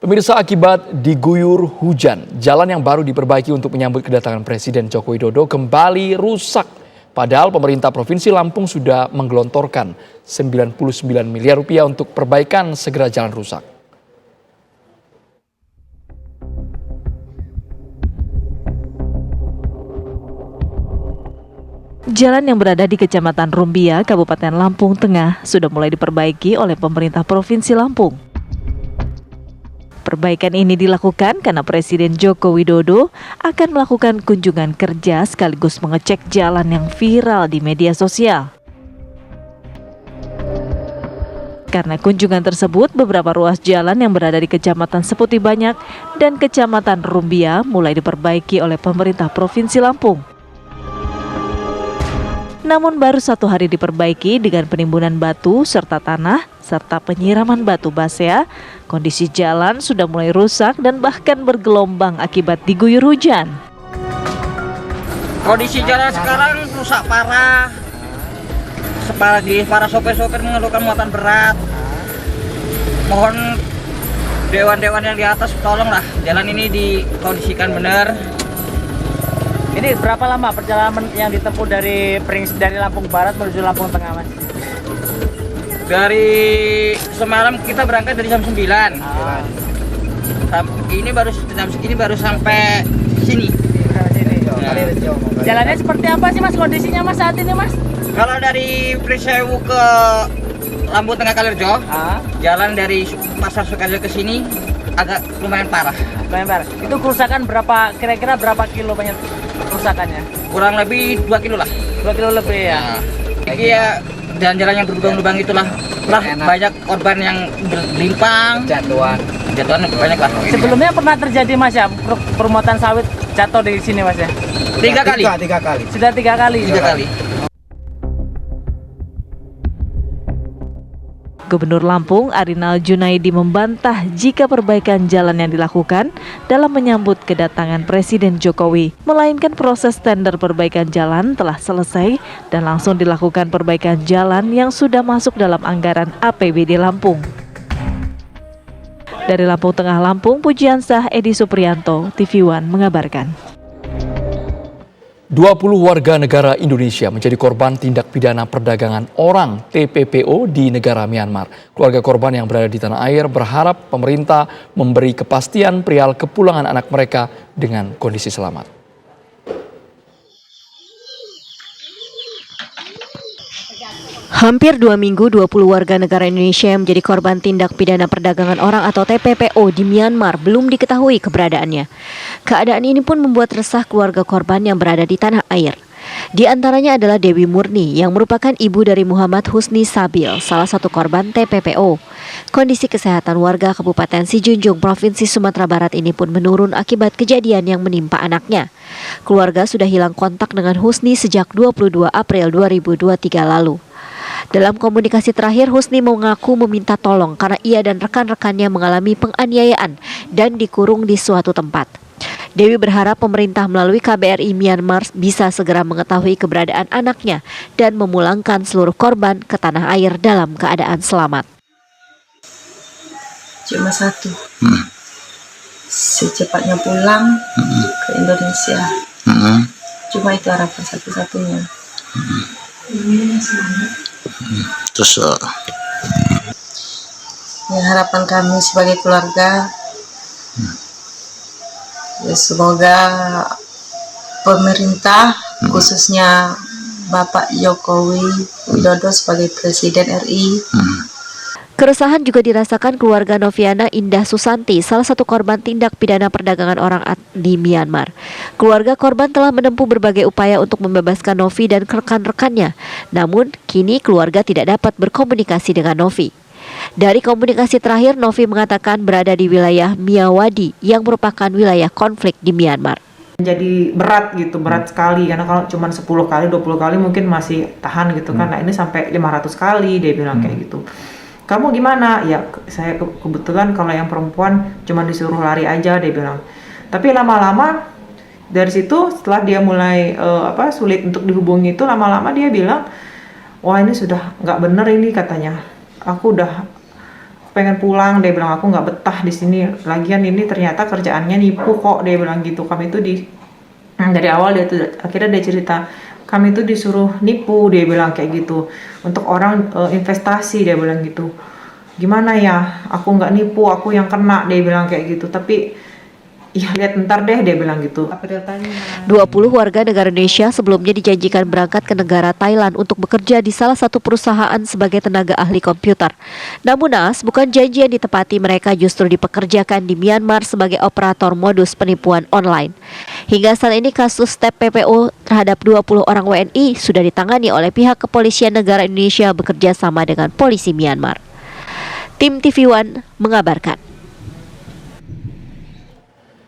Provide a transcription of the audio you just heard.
Pemirsa, akibat diguyur hujan, jalan yang baru diperbaiki untuk menyambut kedatangan Presiden Joko Widodo kembali rusak. Padahal pemerintah Provinsi Lampung sudah menggelontorkan 99 miliar rupiah untuk perbaikan segera jalan rusak. Jalan yang berada di Kecamatan Rumbia, Kabupaten Lampung Tengah sudah mulai diperbaiki oleh pemerintah Provinsi Lampung. Perbaikan ini dilakukan karena Presiden Joko Widodo akan melakukan kunjungan kerja sekaligus mengecek jalan yang viral di media sosial. Karena kunjungan tersebut, beberapa ruas jalan yang berada di Kecamatan Seputi Banyak dan Kecamatan Rumbia mulai diperbaiki oleh pemerintah Provinsi Lampung. Namun baru 1 hari diperbaiki dengan penimbunan batu serta tanah serta penyiraman batu basea, kondisi jalan sudah mulai rusak dan bahkan bergelombang akibat diguyur hujan. Kondisi jalan sekarang rusak parah. Apalagi para sopir-sopir mengeluhkan muatan berat. Mohon dewan-dewan yang di atas tolonglah jalan ini dikondisikan benar. Ini berapa lama perjalanan yang ditempuh dari Lampung Barat menuju Lampung Tengah, Mas? Dari semalam kita berangkat dari jam 9. Ini baru jam segini baru sampai sini. Jalannya seperti apa sih, Mas, kondisinya, Mas, saat ini, Mas? Kalau dari Prisewu ke Lampung Tengah Kalirjo, jalan dari Pasar Sukarjo ke sini agak lumayan parah. Itu kerusakan kira-kira berapa kilo banyak kerusakannya? Kurang lebih 2 kilo lah. 2 kilo lebih ya. Iya, jalan-jalan yang berlubang-lubang itulah. Banyak korban yang berlimpang. Jatuhan banyak lah. Sebelumnya pernah terjadi, Mas, ya, permuatan sawit jatuh di sini, Mas, ya? 3 kali. Sudah 3 kali. 3 kali. Gubernur Lampung Arinal Junaidi membantah jika perbaikan jalan yang dilakukan dalam menyambut kedatangan Presiden Jokowi, melainkan proses tender perbaikan jalan telah selesai dan langsung dilakukan perbaikan jalan yang sudah masuk dalam anggaran APBD Lampung. Dari Lampung Tengah Lampung, Pujiansah Edi Supriyanto, TV One mengabarkan. 20 warga negara Indonesia menjadi korban tindak pidana perdagangan orang TPPO di negara Myanmar. Keluarga korban yang berada di tanah air berharap pemerintah memberi kepastian perihal kepulangan anak mereka dengan kondisi selamat. Hampir 2 minggu, 20 warga negara Indonesia yang menjadi korban tindak pidana perdagangan orang atau TPPO di Myanmar belum diketahui keberadaannya. Keadaan ini pun membuat resah keluarga korban yang berada di tanah air. Di antaranya adalah Dewi Murni yang merupakan ibu dari Muhammad Husni Sabil, salah satu korban TPPO. Kondisi kesehatan warga Kabupaten Sijunjung, Provinsi Sumatera Barat ini pun menurun akibat kejadian yang menimpa anaknya. Keluarga sudah hilang kontak dengan Husni sejak 22 April 2023 lalu. Dalam komunikasi terakhir, Husni mengaku meminta tolong karena ia dan rekan-rekannya mengalami penganiayaan dan dikurung di suatu tempat. Dewi berharap pemerintah melalui KBRI Myanmar bisa segera mengetahui keberadaan anaknya dan memulangkan seluruh korban ke tanah air dalam keadaan selamat. Cuma satu, secepatnya pulang ke Indonesia. Cuma itu harapan satu-satunya. Terus ya, harapan kami sebagai keluarga, ya semoga pemerintah khususnya Bapak Jokowi Widodo sebagai Presiden RI. Keresahan juga dirasakan keluarga Noviana Indah Susanti, salah satu korban tindak pidana perdagangan orang di Myanmar. Keluarga korban telah menempuh berbagai upaya untuk membebaskan Novi dan rekan-rekannya. Namun, kini keluarga tidak dapat berkomunikasi dengan Novi. Dari komunikasi terakhir, Novi mengatakan berada di wilayah Myawaddy yang merupakan wilayah konflik di Myanmar. Jadi berat sekali, karena kalau cuma 10 kali, 20 kali mungkin masih tahan gitu kan. Nah, ini sampai 500 kali dia bilang kayak gitu. Kamu gimana? Ya, saya kebetulan kalau yang perempuan cuma disuruh lari aja, dia bilang. Tapi lama-lama dari situ setelah dia mulai sulit untuk dihubungi itu, lama-lama dia bilang, wah ini sudah nggak bener ini katanya. Aku udah pengen pulang, dia bilang aku nggak betah di sini. Lagian ini ternyata kerjaannya nipu kok, dia bilang gitu. Kami itu dari awal akhirnya dia cerita, kami itu disuruh nipu, dia bilang kayak gitu. Untuk orang investasi, dia bilang gitu. Gimana ya, aku nggak nipu, aku yang kena, dia bilang kayak gitu. Tapi ya lihat ntar deh, dia bilang gitu. 20 warga negara Indonesia sebelumnya dijanjikan berangkat ke negara Thailand untuk bekerja di salah satu perusahaan sebagai tenaga ahli komputer. Namun naas, bukan janji yang ditepati, mereka justru dipekerjakan di Myanmar sebagai operator modus penipuan online. Hingga saat ini kasus TPPO terhadap 20 orang WNI sudah ditangani oleh pihak kepolisian negara Indonesia bekerja sama dengan polisi Myanmar. Tim TV One mengabarkan.